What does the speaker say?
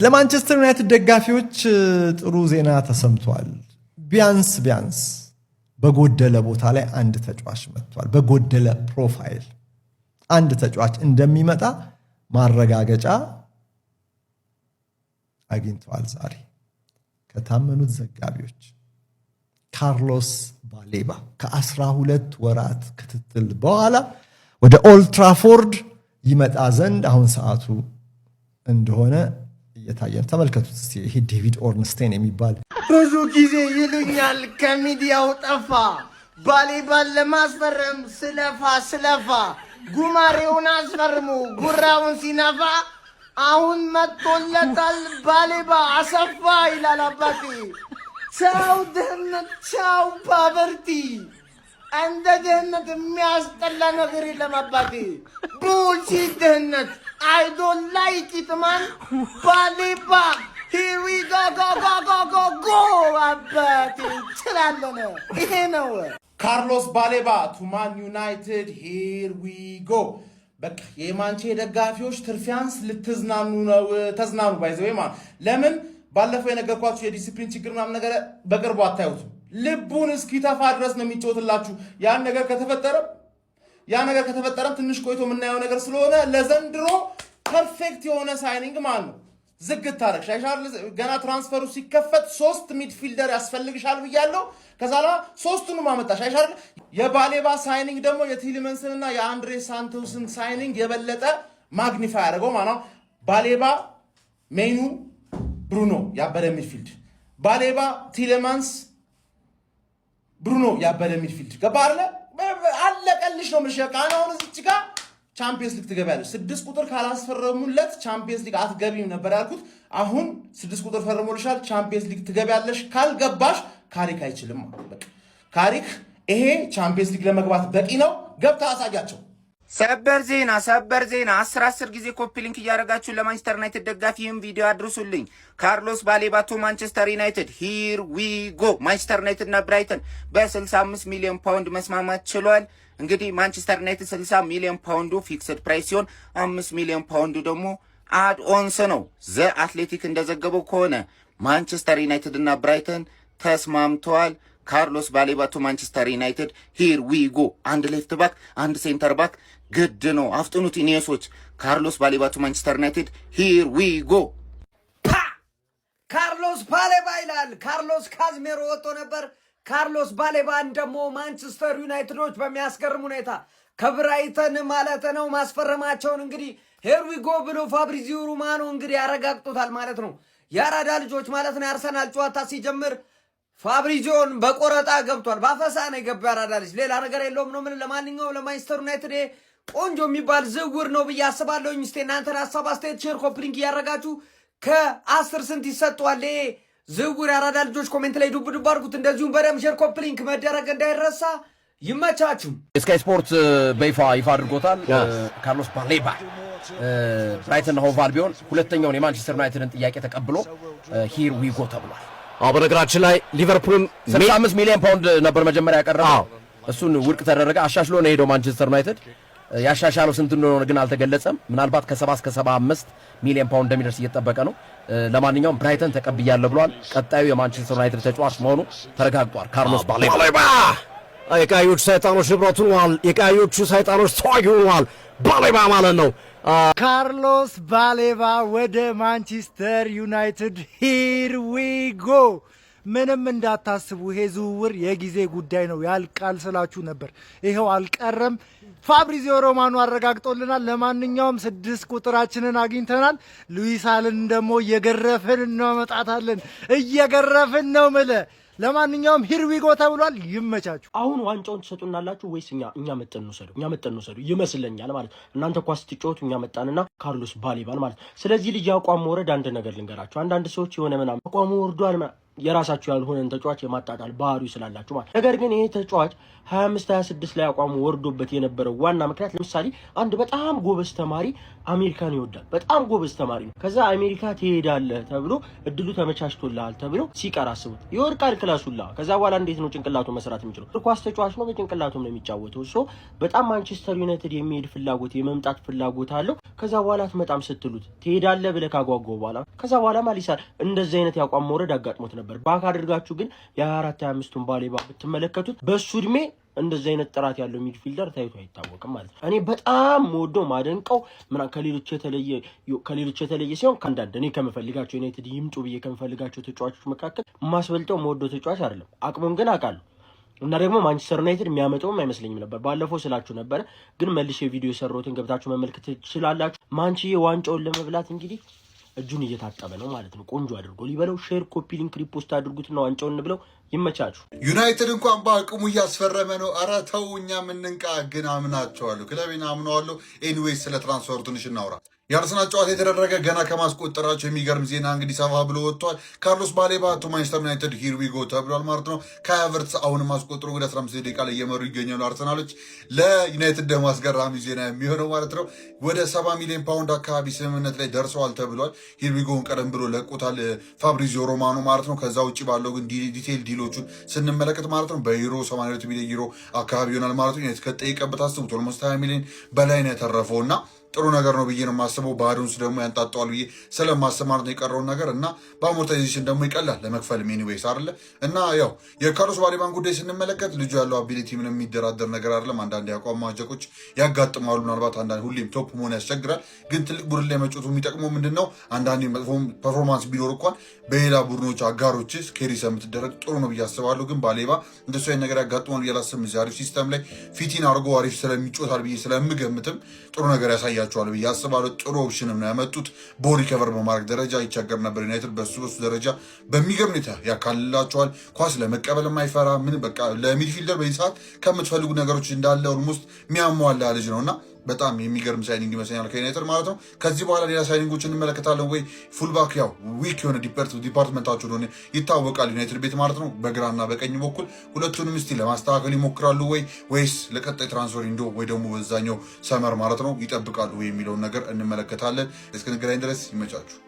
ለማንቸስተር ዩናይትድ ደጋፊዎች ጥሩ ዜና ተሰምቷል። ቢያንስ በጎደለ ቦታ ላይ አንድ ተጫዋች መጥቷል። በጎደለ ፕሮፋይል አንድ ተጫዋች እንደሚመጣ ማረጋገጫ አግኝተዋል። ዛሬ ከታመኑት ዘጋቢዎች ካርሎስ ባሌባ ከ12 ወራት ክትትል በኋላ ወደ ኦልድ ትራፎርድ ይመጣ ዘንድ አሁን ሰዓቱ እንደሆነ እየታየን ተመልከቱት። እስቲ ይሄ ዴቪድ ኦርንስቴን የሚባል ብዙ ጊዜ ይሉኛል ከሚዲያው ጠፋ ባሌባን ለማስፈረም ስለፋ ጉማሬውን አስፈርሙ ጉራውን ሲነፋ አሁን መጥቶለታል ባሌባ አሰፋ ይላል አባቴ። ቻው ድህነት ቻው ፓቨርቲ እንደ ድህነት የሚያስጠላ ነገር የለም አባቴ። ቡልሺት ድህነት I don't like it man ባሌባ here we go አባቴ ችላለነ ይሄ ነው ካርሎስ ባሌባ to Man United here we go። በቃ የማንቼ ደጋፊዎች ትርፊያንስ ልትዝናኑ ነው። ተዝናኑ ባይዘው ማለት ለምን ባለፈው የነገርኳችሁ የዲሲፕሊን ችግር ምናምን ነገር በቅርቡ አታዩት። ልቡን እስኪተፋ ድረስ ነው የሚጮትላችሁ። ያን ነገር ከተፈጠረም ትንሽ ቆይቶ የምናየው ነገር ስለሆነ ለዘንድሮ ፐርፌክት የሆነ ሳይኒንግ ማለት ነው። ዝግት ታረክ ሻይሻል ገና ትራንስፈሩ ሲከፈት 3 ሚድፊልደር ያስፈልግሻል ብያለሁ። ከዛላ 3ቱንም አመጣሽ አይሻል። የባሌባ ሳይኒንግ ደግሞ የቲሊመንስንና የአንድሬ ሳንቶስን ሳይኒንግ የበለጠ ማግኒፋይ ያደርገው ማለት ነው። ባሌባ ሜኑ ብሩኖ ያበደ ሚድፊልድ፣ ባሌባ ቲሌማንስ ብሩኖ ያበደ ሚድፊልድ ገባ አይደለ? አለቀልሽ ነው ምሽቃ ነው። እዚች ጋር ቻምፒየንስ ሊግ ትገባለች። 6 ቁጥር ካላስፈረሙለት ቻምፒየንስ ሊግ አትገቢም ነበር ያልኩት። አሁን 6 ቁጥር ፈርሞልሻል፣ ቻምፒየንስ ሊግ ትገቢያለሽ። ካልገባሽ ካሪክ አይችልም በቃ ካሪክ ይሄ ቻምፒየንስ ሊግ ለመግባት በቂ ነው። ገብታ አሳያቸው። ሰበር ዜና 10 ጊዜ ኮፒ ሊንክ እያደረጋችሁ ለማንቸስተር ዩናይትድ ደጋፊም ቪዲዮ አድርሱልኝ። ካርሎስ ባሌባ ቱ ማንቸስተር ዩናይትድ ሂር ዊ ጎ። ማንቸስተር ዩናይትድ እና ብራይተን በ65 ሚሊዮን ፓውንድ መስማማት ችሏል። እንግዲህ ማንቸስተር ዩናይትድ 60 ሚሊዮን ፓውንዱ ፊክስድ ፕራይስ ሲሆን 5 ሚሊዮን ፓውንዱ ደግሞ አድ ኦንስ ነው። ዘ አትሌቲክ እንደዘገበው ከሆነ ማንቸስተር ዩናይትድ እና ብራይተን ተስማምተዋል። ካርሎስ ባሌባ ቱ ማንቸስተር ዩናይትድ ሂር ዊ ጎ። አንድ ሌፍት ባክ አንድ ሴንተር ባክ ግድ ነው። አፍጥኑት ኢኒየሶች። ካርሎስ ባሌባ ቱ ማንቸስተር ዩናይትድ ሂር ዊ ጎ። ካርሎስ ባሌባ ይላል። ካርሎስ ካዝሜሮ ወጥቶ ነበር። ካርሎስ ባሌባን ደግሞ ማንቸስተር ዩናይትዶች በሚያስገርም ሁኔታ ከብራይተን ማለት ነው ማስፈረማቸውን እንግዲህ ሂር ዊ ጎ ብሎ ፋብሪዚዮ ሮማኖ እንግዲህ ያረጋግጡታል ማለት ነው። የአራዳ ልጆች ማለት ነው። የአርሰናል ጨዋታ ሲጀምር ፋብሪዚዮን በቆረጣ ገብቷል። ባፈሳ ነው የገባ ያራዳ ልጅ፣ ሌላ ነገር የለውም ነው። ምን ለማንኛውም ለማንቸስተር ዩናይትድ ቆንጆ የሚባል ዝውውር ነው ብዬ አስባለሁ። እስቲ እናንተን ሀሳብ አስተያየት ሼር ኮፕሊንክ እያደረጋችሁ ከ10 ስንት ይሰጠዋል ዝውውር ያራዳ ልጆች ኮሜንት ላይ ዱብ አድርጉት። እንደዚሁም በደም ሼር ኮፕሊንክ መደረግ እንዳይረሳ። ይመቻችሁ። ስካይ ስፖርት በይፋ አድርጎታል። ካርሎስ ባሌባ ብራይተን ሆቭ አልቢዮን ሁለተኛውን የማንቸስተር ዩናይትድን ጥያቄ ተቀብሎ ሂር ዊ ጎ ተብሏል። በነገራችን ላይ ሊቨርፑልም 65 ሚሊዮን ፓውንድ ነበር መጀመሪያ ያቀረበው። እሱን ውድቅ ተደረገ። አሻሽሎ ነው ሄደው ማንቸስተር ዩናይትድ። ያሻሻለው ስንት እንደሆነ ግን አልተገለጸም። ምናልባት ከ70 እስከ 75 ሚሊዮን ፓውንድ እንደሚደርስ እየተጠበቀ ነው። ለማንኛውም ብራይተን ተቀብያለሁ ብሏል። ቀጣዩ የማንቸስተር ዩናይትድ ተጫዋች መሆኑ ተረጋግጧል። ካርሎስ ባሌባ የቀያዮቹ ሰይጣኖች ንብረት ሆኗል። የቀያዮቹ ሰይጣኖች ተዋጊ ሆኗል። ባሌባ ማለት ነው። ካርሎስ ባሌባ ወደ ማንቸስተር ዩናይትድ ሂር ዊ ጎ። ምንም እንዳታስቡ፣ ይሄ ዝውውር የጊዜ ጉዳይ ነው። ያልቃል ስላችሁ ነበር። ይሄው አልቀረም። ፋብሪዚዮ ሮማኖ አረጋግጦልናል። ለማንኛውም 6 ቁጥራችንን አግኝተናል። ሉዊስ አልን ደግሞ እየገረፍን እናመጣታለን። እየገረፍን ነው ምለ። ለማንኛውም ሂር ዊ ጎ ተብሏል። ይመቻችሁ። አሁን ዋንጫውን ትሰጡናላችሁ ወይስ እኛ መጠን ነው ሰዱ? እኛ መጠን ነው ሰዱ ይመስለኛል ማለት እናንተ ኳስ ትጫወቱ እኛ መጣንና ካርሎስ ባሌባን ማለት። ስለዚህ ልጅ አቋም ወረድ አንድ ነገር ልንገራችሁ። አንዳንድ ሰዎች የሆነ ምናምን አቋሙ ወርዷል የራሳችሁ ያልሆነን ተጫዋች የማጣጣል ባህሪው ስላላችሁ ማለት። ነገር ግን ይሄ ተጫዋች 25-26 ላይ አቋሙ ወርዶበት የነበረው ዋና ምክንያት ለምሳሌ አንድ በጣም ጎበዝ ተማሪ አሜሪካን ይወዳል። በጣም ጎበዝ ተማሪ ነው። ከዛ አሜሪካ ትሄዳለህ ተብሎ እድሉ ተመቻችቶልሃል ተብሎ ሲቀር አስቡት ይወርቃል ክላሱላ። ከዛ በኋላ እንዴት ነው ጭንቅላቱ መስራት የሚችለው? እግር ኳስ ተጫዋች ነው፣ በጭንቅላቱም ነው የሚጫወተው። ሶ በጣም ማንቸስተር ዩናይትድ የሚሄድ ፍላጎት የመምጣት ፍላጎት አለው። ከዛ በኋላ አትመጣም ስትሉት ትሄዳለህ ብለህ ካጓጓው በኋላ ከዛ በኋላ ማሊሳ እንደዚህ አይነት ያቋም መውረድ አጋጥሞት ነበር። ባክ አድርጋችሁ ግን የ24-25ቱን ባሌባ ብትመለከቱት በሱ እድሜ እንደዚህ አይነት ጥራት ያለው ሚድፊልደር ታይቶ አይታወቅም ማለት ነው። እኔ በጣም ወዶ ማደንቀው ከሌሎች የተለየ ሲሆን ከአንዳንድ እኔ ከምፈልጋቸው ዩናይትድ ይምጡ ብዬ ከምፈልጋቸው ተጫዋቾች መካከል ማስበልጠው ወዶ ተጫዋች አይደለም። አቅሙን ግን አውቃለሁ እና ደግሞ ማንቸስተር ዩናይትድ የሚያመጣውም አይመስለኝም ነበር። ባለፈው ስላችሁ ነበር፣ ግን መልሼ ቪዲዮ የሰራሁትን ገብታችሁ መመልከት ትችላላችሁ። ማንቺዬ ዋንጫውን ለመብላት እንግዲህ እጁን እየታጠበ ነው ማለት ነው። ቆንጆ አድርጎ ሊበለው። ሼር፣ ኮፒ ሊንክ፣ ሪፖስት አድርጉትና ዋንጫውን እንብለው። ይመቻችሁ። ዩናይትድ እንኳን በአቅሙ እያስፈረመ ነው። ኧረ ተው፣ እኛ ምንንቃ ግን አምናቸዋለሁ፣ ክለቤን አምነዋለሁ። ኤኒዌይስ ስለ ትራንስፈሩ ትንሽ እናውራ። የአርሰናል ጨዋታ የተደረገ ገና ከማስቆጠራቸው የሚገርም ዜና እንግዲህ ሰፋ ብሎ ወጥቷል። ካርሎስ ባሌባ ቱ ማንቸስተር ዩናይትድ ሂር ዊ ጎ ተብሏል ማለት ነው። ካይ ሃቨርትዝ አሁንም አስቆጥሮ ወደ 15 ደቂቃ ላይ እየመሩ ይገኛሉ አርሰናሎች። ለዩናይትድ ደግሞ አስገራሚ ዜና የሚሆነው ማለት ነው ወደ 70 ሚሊዮን ፓውንድ አካባቢ ስምምነት ላይ ደርሰዋል ተብሏል። ሂር ዊ ጎን ቀደም ብሎ ለቆታል ፋብሪዚዮ ሮማኖ ማለት ነው። ከዛ ውጭ ባለው ግን ዲቴይል ዲሎቹን ስንመለከት ማለት ነው በዩሮ 82 ሚሊዮን ዩሮ አካባቢ ይሆናል ማለት ነው። ዩናይትድ ከጠየቀበት አስቡት ኦልሞስት 20 ሚሊዮን በላይ ነው የተረፈው እና ጥሩ ነገር ነው ብዬ ነው የማስበው። ባህሩንስ ደግሞ ያንጣጣዋል ብዬ ስለማስብ ማለት ነው የቀረውን ነገር እና በአሞርታይዜሽን ደግሞ ይቀላል ለመክፈል ሚኒዌይስ አይደለ እና ያው የካርሎስ ባሌባን ጉዳይ ስንመለከት ልጁ ያለው አቢሊቲ ምንም የሚደራደር ነገር አይደለም። አንዳንድ የአቋም ማጀቆች ያጋጥማሉ። ምናልባት አንዳንድ ሁሌም ቶፕ መሆን ያስቸግራል። ግን ትልቅ ቡድን ላይ መጫወቱ የሚጠቅመው ምንድን ነው? አንዳንድ መጥፎ ፐርፎርማንስ ቢኖር እንኳን በሌላ ቡድኖች አጋሮች ኬሪስ የምትደረግ ጥሩ ነው ብዬ አስባለሁ። ግን ባሌባ እንደሱ አይነት ነገር ያጋጥማል ብዬ አላስብም። እዚህ አሪፍ ሲስተም ላይ ፊቲን አድርጎ አሪፍ ስለሚጮታል ብዬ ስለምገምትም ጥሩ ነገር ያሳያቸዋል ብዬ አስባለሁ። ጥሩ ኦፕሽንም ነው ያመጡት። ቦል ሪከቨር በማድረግ ደረጃ ይቸገር ነበር ዩናይትድ። በሱ ደረጃ በሚገርም ሁኔታ ያካልላቸዋል። ኳስ ለመቀበል የማይፈራ ምን በቃ ለሚድፊልደር በዚህ ሰዓት ከምትፈልጉ ነገሮች እንዳለ ኦልሞስት የሚያሟላ ልጅ ነው እና በጣም የሚገርም ሳይኒንግ ይመስለኛል ከዩናይትድ ማለት ነው። ከዚህ በኋላ ሌላ ሳይኒንጎች እንመለከታለን ወይ? ፉልባክ ያው ዊክ የሆነ ዲፓርትመንታቸው እንደሆነ ይታወቃል ዩናይትድ ቤት ማለት ነው። በግራና በቀኝ በኩል ሁለቱንም እስቲ ለማስተካከል ይሞክራሉ ወይ ወይስ ለቀጣይ ትራንስፈር ኢንዶ ወይ ደግሞ በዛኛው ሰመር ማለት ነው ይጠብቃሉ ወይ የሚለውን ነገር እንመለከታለን። እስክንገናኝ ድረስ ይመቻችሁ።